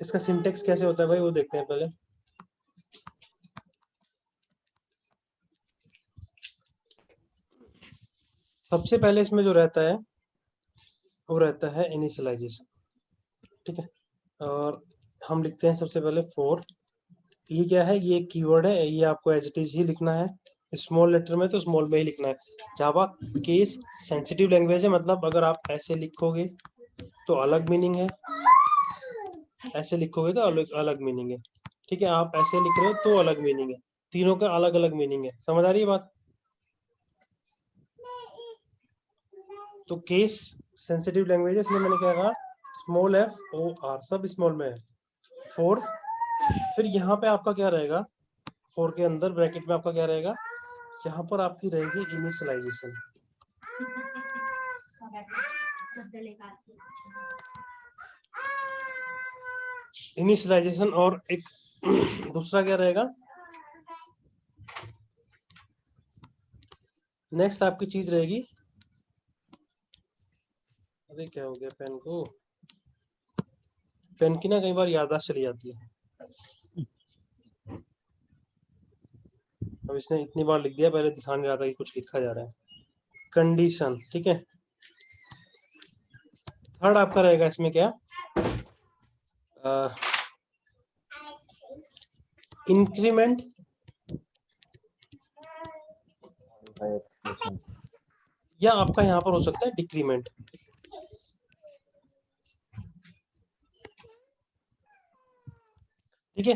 इसका सिंटेक्स कैसे होता है भाई वो देखते हैं पहले। सबसे पहले इसमें जो रहता है वो रहता है इनिशियलाइजेशन, ठीक है। और हम लिखते हैं सबसे पहले फॉर, ये क्या है, ये कीवर्ड है, ये आपको एज इट इज ही लिखना है, स्मॉल लेटर में तो स्मॉल में ही लिखना है। जावा केस सेंसिटिव लैंग्वेज है, मतलब अगर आप ऐसे लिखोगे तो अलग मीनिंग है, ऐसे लिखोगे तो अलग अलग मीनिंग है, ठीक है। आप ऐसे लिख रहे हो तो अलग मीनिंग है, तीनों का अलग अलग मीनिंग है। समझ आ रही है बात? तो केस सेंसिटिव लैंग्वेज है, इसलिए मैंने क्या कहा, स्मॉल एफ ओ आर सब स्मॉल में है। फोर, फिर यहाँ पे आपका क्या रहेगा, फोर के अंदर ब्रैकेट में आपका क्या रहेगा, यहाँ पर आपकी रहेगी इनिशियलाइजेशन। इनिशियलाइजेशन और एक दूसरा क्या रहेगा, नेक्स्ट आपकी चीज रहेगी, अरे क्या हो गया पेन को, पेन की ना कई बार याददाश्त चली जाती है। अब इसने इतनी बार लिख दिया, पहले ध्यान नहीं रहा था कि कुछ लिखा जा रहा है। कंडीशन, ठीक है। थर्ड आपका रहेगा इसमें क्या, इंक्रीमेंट या आपका यहाँ पर हो सकता है डिक्रीमेंट, ठीक है।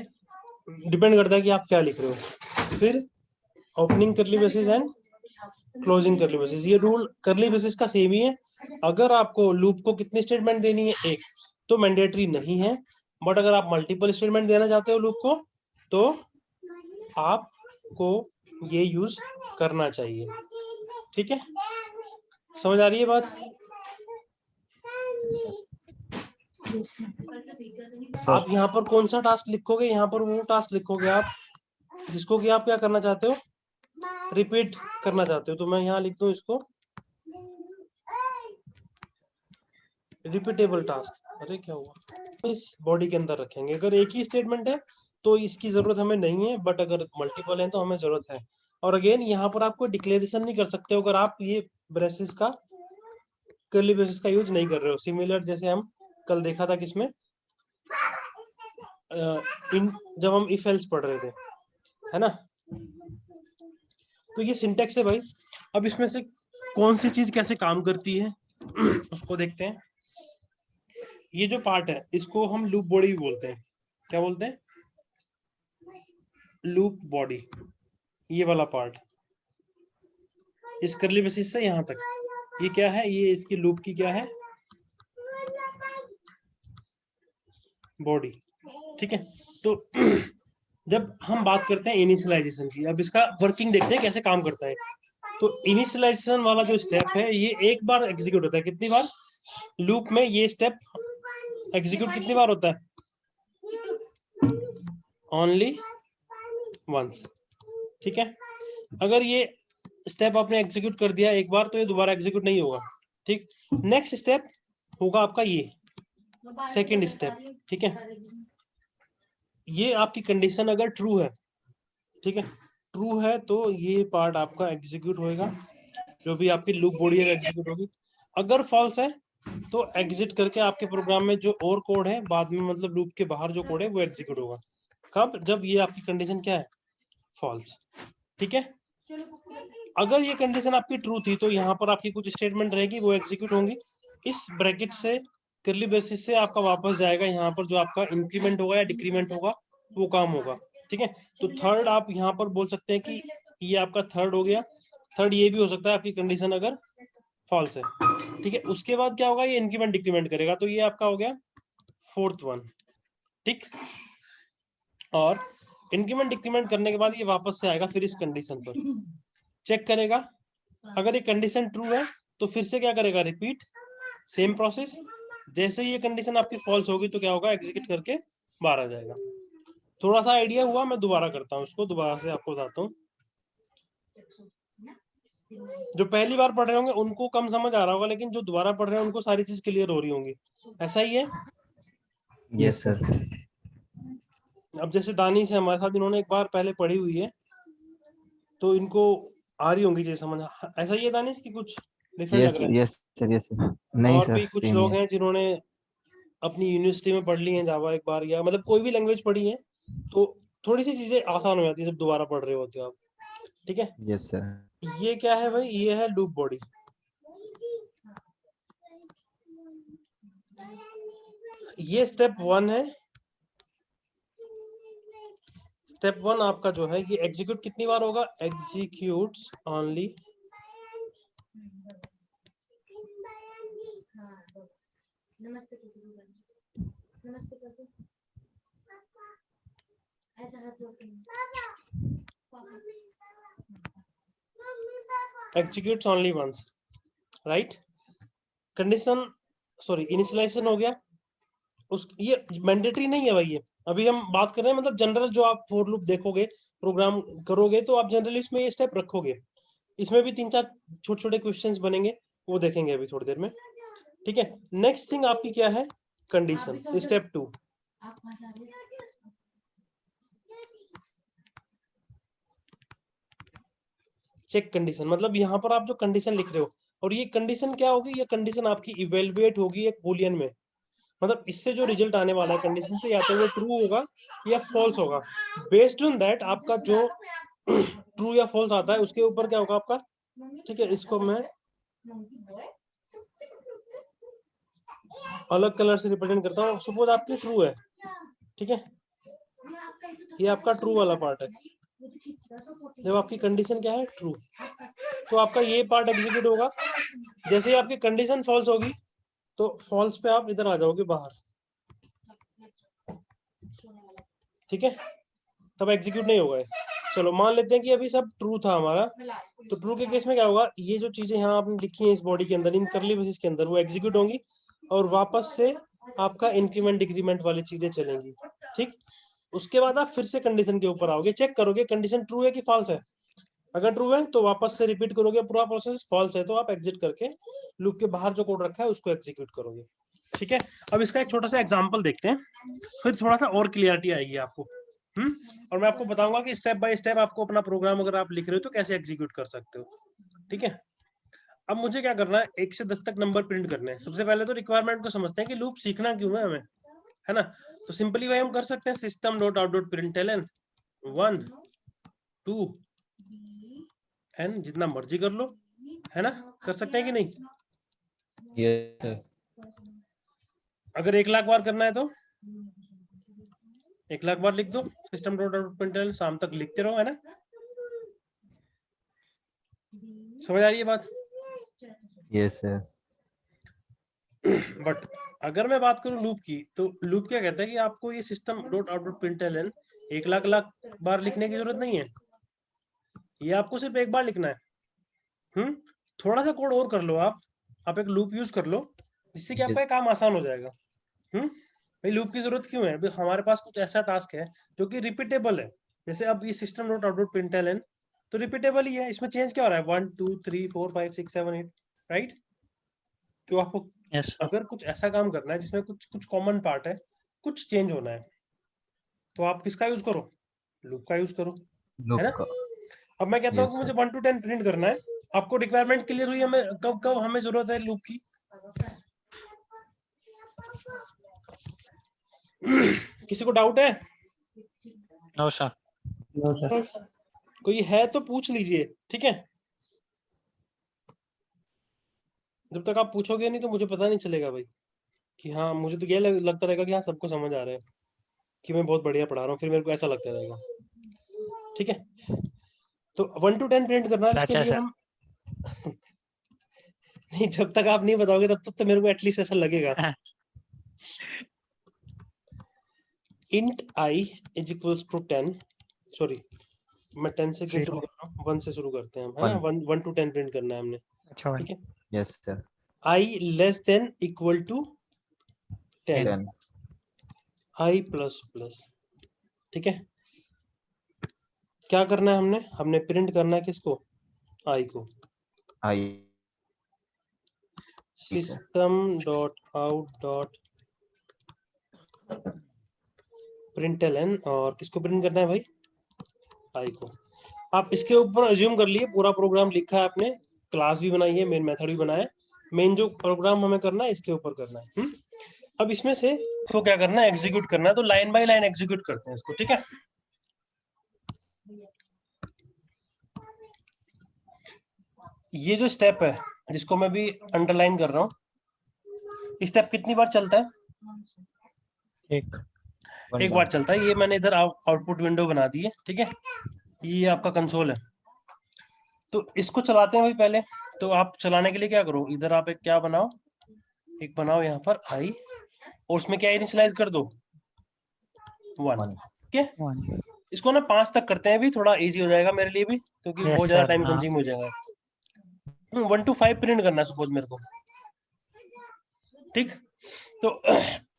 डिपेंड करता है कि आप क्या लिख रहे हो। फिर ओपनिंग करली ब्रेसेस एंड क्लोजिंग करली ब्रेसेस, ये रूल करली ब्रेसेस का सेम ही है। अगर आपको लूप को कितनी स्टेटमेंट देनी है, एक, तो मैंडेटरी नहीं है, बट अगर आप मल्टीपल स्टेटमेंट देना चाहते हो लूप को तो आपको ये यूज करना चाहिए, ठीक है। समझ आ रही है बात? आप यहाँ पर कौन सा टास्क लिखोगे, यहाँ पर वो टास्क लिखोगे आप जिसको कि आप क्या करना चाहते हो, रिपीट करना चाहते हो। तो मैं यहाँ लिख दूं इसको रिपीटेबल टास्क। अरे क्या हुआ, इस बॉडी के अंदर रखेंगे। अगर एक ही स्टेटमेंट है तो इसकी जरूरत हमें नहीं है, बट अगर मल्टीपल है तो हमें जरूरत है। और अगेन यहाँ पर आपको डिक्लेरेशन नहीं कर सकते हो अगर आप ये ब्रेसेस का, कर्ली ब्रेसेस का यूज नहीं कर रहे हो। सिमिलर जैसे हम कल देखा था किसमें, जब हम इफ एल्स पढ़ रहे थे, है ना। तो ये सिंटेक्स है भाई। अब इसमें से कौन सी चीज कैसे काम करती है उसको देखते हैं। ये जो पार्ट है इसको हम लूप बॉडी भी बोलते हैं। क्या बोलते हैं? Loop body. ये वाला पार्ट इस करली ब्रेसेस से यहां तक, ये क्या है, ये इसकी लूप की क्या है, बॉडी, ठीक है। तो जब हम बात करते हैं इनिशियलाइजेशन की, अब इसका वर्किंग देखते हैं कैसे काम करता है। तो इनिशियलाइजेशन वाला जो स्टेप है ये एक बार एग्जीक्यूट होता है, कितनी बार लूप में ये स्टेप एग्जीक्यूट कितनी बार होता है, ओनली वंस, ठीक है। अगर ये स्टेप आपने एग्जीक्यूट कर दिया एक बार तो ये दोबारा एग्जीक्यूट नहीं होगा, ठीक। नेक्स्ट स्टेप होगा आपका ये सेकंड स्टेप, ठीक है। ये आपकी कंडीशन अगर ट्रू है, ठीक है, ट्रू है तो ये पार्ट आपका एग्जीक्यूट होएगा, जो भी आपकी लूप बॉडी है एग्जीक्यूट होगी। अगर फॉल्स है तो एग्जिट करके आपके प्रोग्राम में जो और कोड है बाद में, मतलब लूप के बाहर जो कोड है वो एग्जीक्यूट होगा। कब? जब ये आपकी कंडीशन क्या है, फॉल्स, ठीक है। अगर ये कंडीशन आपकी ट्रू थी तो यहाँ पर आपकी कुछ स्टेटमेंट रहेगी वो एग्जीक्यूट होंगी। इस ब्रैकेट से करली बेसिस से आपका वापस जाएगा यहाँ पर जो आपका इंक्रीमेंट होगा या डिक्रीमेंट होगा वो काम होगा, ठीक है। तो थर्ड आप यहाँ पर बोल सकते हैं कि ये आपका थर्ड हो गया। थर्ड ये भी हो सकता है आपकी कंडीशन अगर फॉल्स है, ठीक है। उसके बाद क्या होगा, ये इंक्रीमेंट डिक्रीमेंट करेगा, तो ये आपका हो गया फोर्थ वन, ठीक। और इंक्रीमेंट डिक्रीमेंट करने के बाद ये वापस से आएगा फिर इस कंडीशन पर, चेक करेगा। अगर ये कंडीशन ट्रू है तो फिर से क्या करेगा, रिपीट सेम प्रोसेस। जैसे ही ये कंडीशन आपकी फॉल्स होगी तो क्या होगा, एग्जीक्यूट करके बाहर आ जाएगा। थोड़ा सा आइडिया हुआ, मैं दोबारा करता हूँ उसको, दोबारा से आपको बताता हूँ। जो पहली बार पढ़ रहे होंगे उनको कम समझ आ रहा होगा, लेकिन जो दोबारा पढ़ रहे हैं उनको सारी चीज क्लियर हो रही होंगी। ऐसा ही है? Yes sir. अब जैसे दानिश है हमारे साथ, इन्होंने एक बार पहले पढ़ी हुई है तो इनको आ रही होंगी जैसे समझ। ऐसा ही है दानिश की कुछ डिफरेंट लग यस रहा है? Yes sir, yes sir. नहीं और सर, भी कुछ सेम ही लोग है। हैं जिन्होंने अपनी यूनिवर्सिटी में पढ़ ली है जावा एक बार, या मतलब कोई भी लैंग्वेज पढ़ी है, तो थोड़ी सी चीजें आसान हो जाती है जब दोबारा पढ़ रहे होते हो आप। ठीक है, यस सर। ये क्या है भाई? ये है लूप बॉडी। ये स्टेप 1 है। स्टेप 1 आपका जो है ये एग्जीक्यूट कितनी बार होगा? Executes only executes only once, right? Condition, sorry, initialization हो गया। उस ये मैंडेटरी नहीं है भाई, ये अभी हम बात कर रहे हैं मतलब जनरल। जो आप फॉर लूप देखोगे, प्रोग्राम करोगे, तो आप जनरली इसमें ये स्टेप रखोगे। इसमें भी 3-4 छोटे छोटे क्वेश्चंस बनेंगे, वो देखेंगे अभी थोड़ी देर में। ठीक है, नेक्स्ट थिंग आपकी क्या है? Condition, step 2। चेक कंडीशन, मतलब यहाँ पर आप जो कंडीशन लिख रहे हो, और ये कंडीशन क्या होगी? ये कंडीशन आपकी इवेलुएट होगी एक बूलियन में। मतलब इससे जो रिजल्ट आने वाला है कंडीशन से, या तो वो ट्रू होगा या फॉल्स होगा। बेस्ड ऑन दैट आपका जो ट्रू या फॉल्स आता है उसके ऊपर क्या होगा आपका। ठीक है, इसको मैं अलग कलर से रिप्रेजेंट करता हूँ। सपोज आपकी ट्रू है, ठीक है, ये आपका ट्रू वाला पार्ट है। जब आपकी कंडीशन क्या है? ट्रू, तो आपका ये पार्ट एग्जीक्यूट होगा। जैसे ही आपकी कंडीशन फॉल्स होगी, तो फॉल्स पे आप इधर आ जाओगे बाहर। ठीक है, तब एग्जीक्यूट नहीं होगा। चलो मान लेते हैं कि अभी सब ट्रू था हमारा, तो ट्रू के केस में क्या होगा? ये जो चीजें यहाँ आपने लिखी हैं इस बॉडी के अंदर, इन करली ब्रेसेस के अंदर, वो एग्जीक्यूट होंगी, और वापस से आपका इंक्रीमेंट डिक्रीमेंट वाली चीजें चलेंगी। ठीक, उसके बाद आप फिर से कंडीशन के ऊपर आओगे, चेक करोगे कंडीशन ट्रू है कि फॉल्स है। अगर ट्रू है तो वापस से रिपीट करोगे पूरा प्रोसेस, फॉल्स है तो आप एग्जिट करके लूप के बाहर जो कोड रखा है उसको एग्जीक्यूट करोगे। ठीक है, अब इसका एक छोटा सा एग्जांपल देखते हैं, फिर थोड़ा सा और क्लियरिटी आएगी आपको। और मैं आपको बताऊंगा कि स्टेप बाय स्टेप आपको अपना प्रोग्राम अगर आप लिख रहे हो तो कैसे एग्जीक्यूट कर सकते हो। ठीक है, अब मुझे क्या करना है? 1 से 10 तक नंबर प्रिंट करने हैं। सबसे पहले तो रिक्वायरमेंट को समझते हैं कि लूप सीखना क्यों है हमें, है ना? तो सिंपली भाई हम कर सकते हैं system dot out dot println 1 2 N, जितना मर्जी कर लो, है ना? कर सकते हैं कि नहीं? Yes sir. अगर 1 लाख बार करना है तो 1 लाख बार लिख दो सिस्टम डॉट आउट प्रिंटलन, शाम तक लिखते रहो, है ना? समझ आ रही है बात? Yes sir. बट अगर मैं बात करूं लूप की, तो लूप क्या कहता है कि आपको ये system dot out dot println 1 lakh बार लिखने की जरूरत नहीं है, ये आपको सिर्फ एक बार लिखना है। थोड़ा सा कोड और कर लो आप एक लूप यूज कर लो, जिससे कि आपका काम आसान हो जाएगा। भाई लूप की जरूरत क्यों है? अभी हमारे पास कुछ ऐसा टास्क है जो कि रिपीटेबल है। जैसे अब ये system dot out dot println तो रिपीटेबल ही है, इसमें चेंज क्या हो रहा है? 1 2 3 4 5 6 7 8, राइट? तो आपको यस सर। अगर कुछ ऐसा काम करना है जिसमें कुछ कुछ कॉमन पार्ट है, कुछ चेंज होना है, तो आप किसका यूज करो? लूप का यूज करो, है लूप ना? का। अब मैं कहता हूँ कि यस मुझे सर। 1 to 10 प्रिंट करना है। आपको रिक्वायरमेंट क्लियर हुई? हमें कब कब हमें जरूरत है लूप की? किसी को डाउट है? No sir. कोई है तो पूछ लीजिए, ठीक है? जब तक आप पूछोगे नहीं तो मुझे पता नहीं चलेगा भाई कि हाँ, मुझे तो ये लगता रहेगा कि हाँ सबको समझ आ रहा है, कि मैं बहुत बढ़िया पढ़ा रहा हूँ, फिर मेरे को ऐसा लगता रहेगा। ठीक है, तो 1 to 10 प्रिंट करना है, उसके अच्छा लिए सर। हम नहीं, जब तक आप नहीं बताओगे तब तक तो मेरे को एटलीस्ट ऐसा लगेगा। int I is equals to 10, sorry मैं 10 से क्यों शुरू कर रहा हूँ, 1 से शुरू करते हैं हम, है ना? 1 to 10 प्रिंट करना है हमने, अच्छा ठीक है? Yes sir. I less than equal to 10, 10। I plus plus, ठीक है? क्या करना है हमने प्रिंट करना है किसको? I को। I. System dot out dot println और किसको प्रिंट करना है भाई, आई को। आप इसके ऊपर अज्यूम कर लिए पूरा प्रोग्राम लिखा है आपने, क्लास भी बनाई है, मेन मेथड भी बनाया है, मेन जो प्रोग्राम हमें करना है इसके ऊपर करना है। अब इसमें से तो क्या करना है, एग्जीक्यूट करना है, तो लाइन बाय लाइन एग्जीक्यूट करते हैं इसको, ठीक है। ये जो स्टेप है जिसको मैं भी अंडरलाइन कर रहा हूँ, स्टेप कितनी बार चलता है, एक एक बार चलता है। ये मैंने इधर आउटपुट विंडो बना दी है, ठीक है, ये आपका कंसोल है। तो इसको चलाते हैं भाई पहले। तो आप चलाने के लिए क्या करो, इधर आप एक क्या बनाओ, एक बनाओ यहाँ पर आई, और उसमें क्या इनिशियलाइज कर दो 1, ठीक है। वन इसको ना 5 तक करते हैं, भी थोड़ा इजी हो जाएगा मेरे लिए भी, क्योंकि Yes, बहुत ज्यादा sir, टाइम हाँ। कंज्यूम हो जाएगा। 1 to 5 प्रिंट करना है सपोज मेरे को, ठीक। तो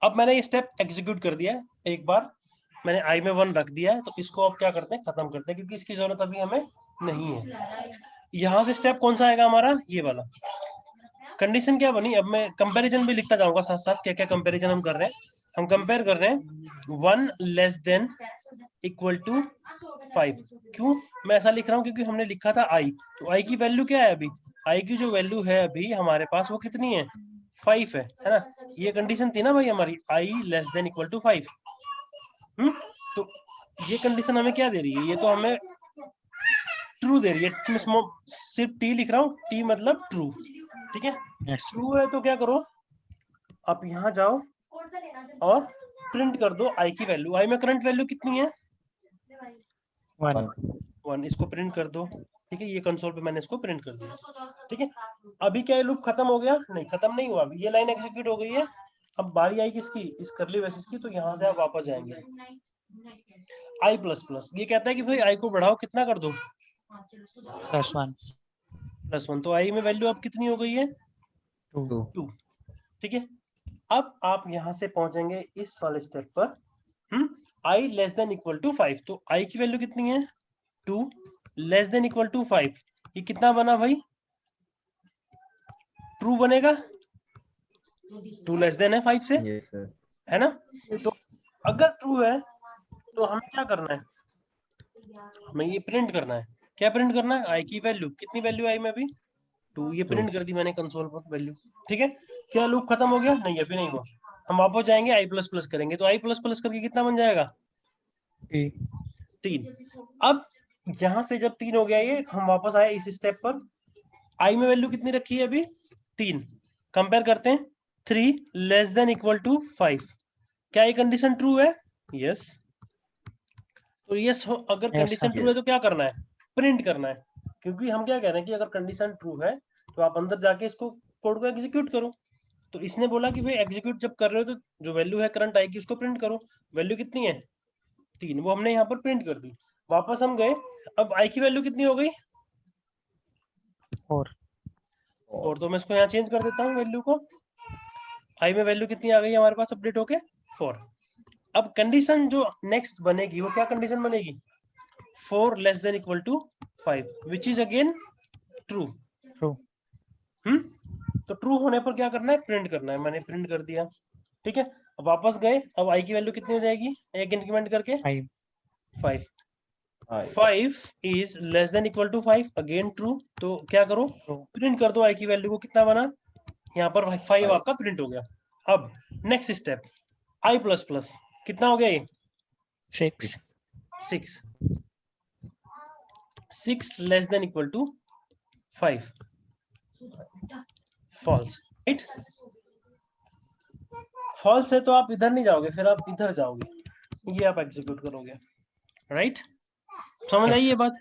अब मैंने ये स्टेप एग्जीक्यूट कर दिया है, एक बार मैंने आई में 1 रख दिया है, तो इसको अब क्या करते हैं, खत्म करते हैं, क्योंकि इसकी जरूरत अभी हमें नहीं है। यहाँ से स्टेप कौन सा आएगा हमारा, ये वाला। कंडीशन क्या बनी, अब मैं कंपैरिजन भी लिखता जाऊंगा साथ साथ, क्या क्या कंपैरिजन हम कर रहे हैं। हम कंपेयर कर रहे हैं 1 लेस देन इक्वल टू 5। क्यों मैं ऐसा लिख रहा हूँ, क्योंकि हमने लिखा था आई, तो आई की वैल्यू क्या है अभी, आई की जो वैल्यू है अभी हमारे पास वो कितनी है, 5 है ना। ये कंडीशन थी ना भाई हमारी, आई लेस देन इक्वल टू 5। तो ये कंडीशन हमें क्या दे रही है, ये तो हमें ट्रू दे रही है। मैं सिर्फ टी लिख रहा हूँ, टी मतलब ट्रू, ठीक है। Yes, ट्रू है तो क्या करो, आप यहाँ जाओ और प्रिंट कर दो आई की वैल्यू। आई में करंट वैल्यू कितनी है, वन 1, इसको प्रिंट कर दो, ठीक है। ये कंसोल पे मैंने इसको प्रिंट कर दिया, ठीक है। अभी क्या लूप खत्म हो गया, नहीं खत्म नहीं हुआ, अभी ये लाइन एग्जीक्यूट हो गई है। अब बारी आई किसकी, इस करली ब्रेसेस की, तो यहाँ से आप वापस जाएंगे आई प्लस प्लस। ये कहता है कि भाई आई को बढ़ाओ, कितना कर दो, +1 +1। तो आई में वैल्यू अब कितनी हो गई है, 2 2, ठीक है। अब आप यहाँ से पहुंचेंगे इस वाले स्टेप पर, आई लेस देन इक्वल टू 5। तो आई की वैल्यू कितनी है, 2 लेस देन इक्वल टू 5। ये कितना बना भाई, ट्रू बनेगा, 2 लेस देन है 5 से, Yes, sir. है ना। तो अगर ट्रू है तो हमें क्या करना है, हमें ये प्रिंट करना है। क्या प्रिंट करना है, आई की वैल्यू, कितनी वैल्यू आई में अभी 2, ये प्रिंट कर दी मैंने कंसोल पर वैल्यू, ठीक है। क्या लूप खत्म हो गया, नहीं अभी नहीं हुआ। हम वापस जाएंगे आई प्लस प्लस करेंगे, तो आई प्लस प्लस करके कितना बन जाएगा, 3। अब यहां से जब 3 हो गया ये, हम वापस आए इस स्टेप पर, आई में वैल्यू कितनी रखी है अभी 3, कंपेयर करते हैं 3 लेस देन इक्वल टू 5। क्या ये कंडीशन ट्रू है, यस। तो यस अगर Yes, कंडीशन sir. ट्रू है तो Yes. क्या करना है, प्रिंट करना है। क्योंकि हम क्या कह रहे हैं कि अगर कंडीशन ट्रू है तो आप अंदर जाके इसको कोड को एग्जीक्यूट करो। तो इसने बोला कि भाई एग्जीक्यूट जब कर रहे हो तो जो वैल्यू है करंट आई की उसको प्रिंट करो। वैल्यू कितनी है 3, वो हमने यहाँ पर प्रिंट कर दी। वापस हम गए, अब आई की वैल्यू कितनी हो गई 4 और, तो मैं इसको यहाँ चेंज कर देता हूँ वैल्यू को। आई में वैल्यू कितनी आ गई हमारे पास अपडेट होके 4। अब कंडीशन जो नेक्स्ट बनेगी वो क्या कंडीशन बनेगी, 4 less than equal to 5, which is again true. True तो ट्रू होने पर क्या करना है, प्रिंट करना है। मैंने प्रिंट कर दिया, ठीक है। अब वापस गए, अब आई की वैल्यू कितनी हो जाएगी, एक इंक्रीमेंट करके 5। 5 is less than equal to 5, again true. तो क्या करो, प्रिंट कर दो आई की वैल्यू को, कितना बना, यहाँ पर 5 आपका प्रिंट हो गया। अब next step I plus plus, कितना हो गया ये 6 6 less than equal to 5, false, right. False है तो आप इधर नहीं जाओगे, फिर आप इधर जाओगे, ये आप एग्जीक्यूट करोगे, राइट। समझ आई ये बात,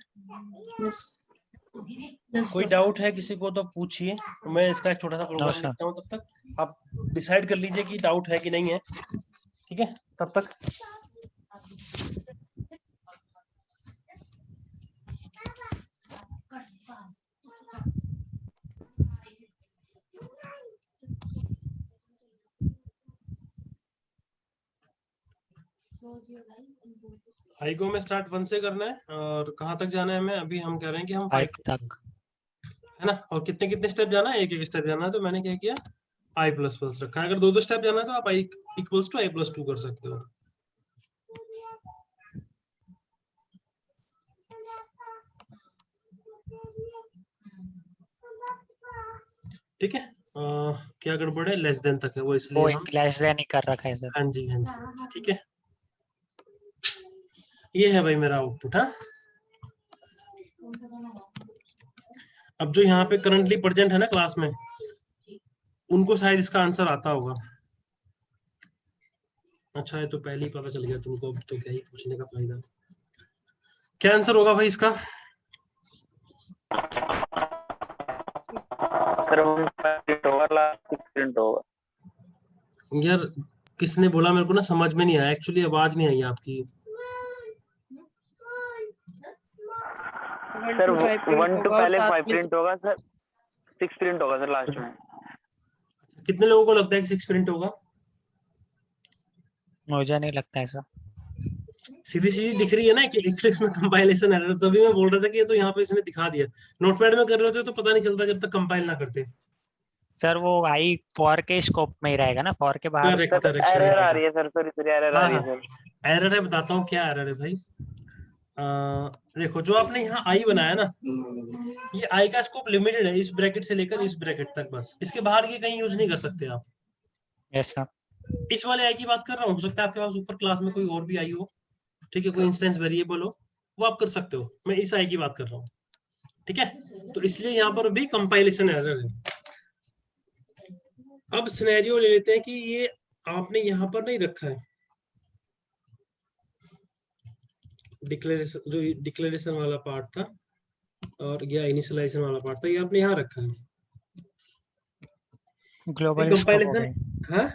कोई डाउट है किसी को तो पूछिए। मैं इसका एक छोटा सा प्रोग्राम लिखता हूँ, तब तक आप डिसाइड कर लीजिए कि डाउट है कि नहीं है, ठीक है। तब तक आई को हमें स्टार्ट 1 से करना है, और कहाँ तक जाना है हमें, अभी हम कह रहे हैं कि हम 5 तक, है ना। और कितने कितने स्टेप जाना है, एक एक स्टेप जाना है। तो मैंने क्या किया, आई प्लस प्लस रखा है। अगर 2 2 स्टेप जाना है तो आप I equals to I plus 2 कर सकते हो, ठीक है। क्या गड़बड़ है, लेस देन तक है वो, वो इसलिए हम, एक लेस देन ही कर रखा है सर। हाँ जी हाँ जी, ठीक है। ये है भाई मेरा आउटपुट। हाँ, अब जो यहाँ पे करंटली प्रेजेंट है ना क्लास में, उनको शायद इसका आंसर आता होगा। अच्छा है, तो पहले ही पता चल गया तुमको, अब तो क्या ही पूछने का फायदा। क्या आंसर होगा भाई इसका? सर 1 प्रिंट होगा, लास्ट 6 प्रिंट होगा। यार किसने बोला, मेरे को ना समझ में नहीं आया एक्चुअली, आवाज नहीं आई आपकी। सर 1 1 to to 5 पहले साथ 5 में प्रिंट होगा सर, 6 प्रिंट होगा सर लास्ट में। कितने लोगों को लगता है कि 6 प्रिंट होगा? मुझे नहीं लगता है सर। सीधी सीधी दिख रही है ना कि इक्लिप्स में कंपाइलेशन एरर, तभी मैं बोल रहा था कि ये तो यहाँ पे इसने दिखा दिया। नोटपैड में कर रहे होते तो पता नहीं चलता जब तक कंपाइल ना करते। सर वो आई फॉर के स्कोप में ही रहेगा ना, फॉर के बाहर करेक्ट सर करेक्ट एरर आ रही है सर, सॉरी सर एरर आ हाँ रही हाँ, है सर। एरर है, बताता हूँ क्या एरर है भाई। देखो जो आपने यहाँ आई बनाया ना, ये आई का स्कोप लिमिटेड है, इस ब्रैकेट से लेकर इस ब्रैकेट तक, बस इसके बाहर ये कहीं यूज नहीं कर सकते आप। Yes sir. इस वाले आई की बात कर रहा हूँ, हो सकता है आपके पास ऊपर क्लास में कोई और भी आई हो, ठीक है, कोई इंस्टेंस वेरिएबल हो, वो आप कर सकते हो। मैं इस आई की बात कर रहा हूँ, ठीक है। तो इसलिए यहाँ पर भी कंपाइलेशन एरर है। अब सिनेरियो ले लेते हैं कि ये आपने यहाँ पर नहीं रखा है डिक्लेरेशन, जो डिक्लेरेशन वाला पार्ट था और या इनिशियलाइजेशन वाला पार्ट था, ये आपने यहाँ रखा है। ग्लोबल स्कोप हो कंपाइलेशन, गई। हाँ,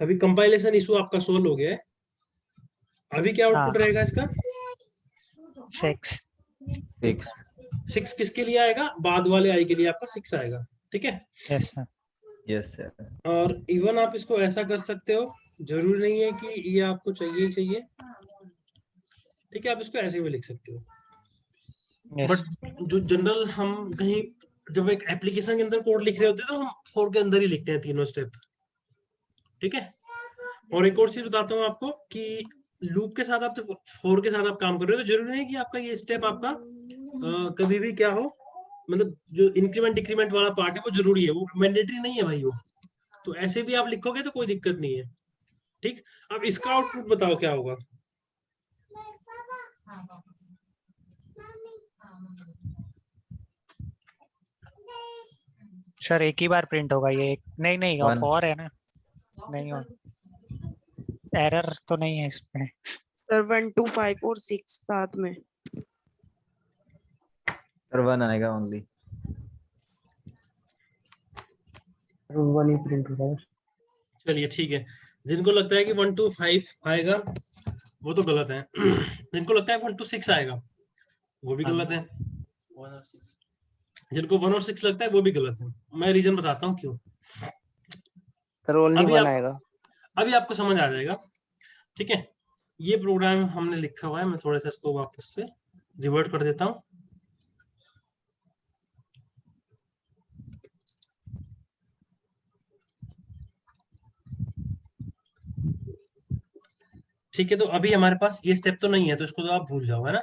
अभी कंपाइलेशन इशू आपका सोल्व हो गया है। अभी क्या आउटपुट रहेगा इसका? 6। 6 किसके लिए आएगा? बाद वाले आई के लिए आपका 6 आएगा, ठीक है। Yes sir. Yes, sir. और इवन आप इसको ऐसा कर सकते हो, जरूरी नहीं है कि ये आपको चाहिए ही चाहिए, ठीक है, आप इसको ऐसे भी लिख सकते हो। यस बट जो जनरल हम कहीं जब एक एप्लीकेशन के अंदर कोड लिख रहे होते हैं तो हम फॉर के अंदर ही लिखते हैं तीनों स्टेप, ठीक है। और एक और चीज बताता हूँ आपको कि लूप के साथ आप जब फॉर के साथ आप काम कर रहे हो तो जरूरी नहीं है कि आपका ये स्टेप आपका कभी भी क्या हो, मतलब जो इंक्रीमेंट डिक्रीमेंट वाला पार्ट है वो जरूरी है, वो मैंडेटरी नहीं है भाई वो। तो ऐसे भी आप लिखोगे तो कोई दिक्कत नहीं है, ठीक। अब इसका आउटपुट बताओ क्या होगा? सर एक ही बार प्रिंट होगा ये, नहीं नहीं One. फॉर है ना, नहीं हो, एरर तो नहीं है इसमें। सर 1 to 5 और 6 साथ में। Sir, 1 आएगा only. 1 ही प्रिंट होगा। चलिए ठीक है, जिनको लगता है कि 1 to 5 आएगा वो तो गलत है। जिनको लगता है 1 to 6 आएगा वो भी गलत है। जिनको 1 और 6 लगता है वो भी गलत है। मैं रीजन बताता हूँ क्यों। सर ओनली अभी 1 आएगा। अभी आपको समझ आ जाएगा, ठीक है। ये प्रोग्राम हमने लिखा हुआ है, मैं थोड़ा सा इसको वापस से रिवर्ट कर देता हूँ। ठीक है, तो अभी हमारे पास ये स्टेप तो नहीं है, तो इसको तो आप भूल जाओ, है ना।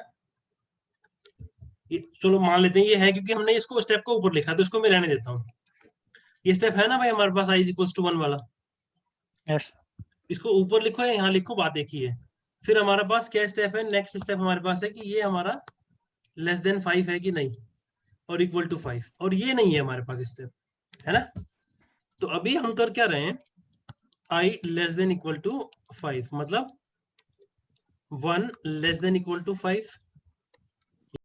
चलो मान लेते हैं ये है, क्योंकि हमने इसको स्टेप को ऊपर लिखा, तो इसको मैं रहने देता हूँ। ये स्टेप है ना भाई हमारे पास, i = 1 वाला। यस इसको ऊपर लिखो या यहाँ लिखो, बात एक ही है। फिर हमारे पास क्या स्टेप है? नेक्स्ट स्टेप हमारे पास है कि ये हमारा लेस देन 5 है कि नहीं, और इक्वल टू 5, और ये नहीं है हमारे पास स्टेप, है ना। तो अभी हम कर क्या रहे हैं? i < 5, मतलब 1 < 5,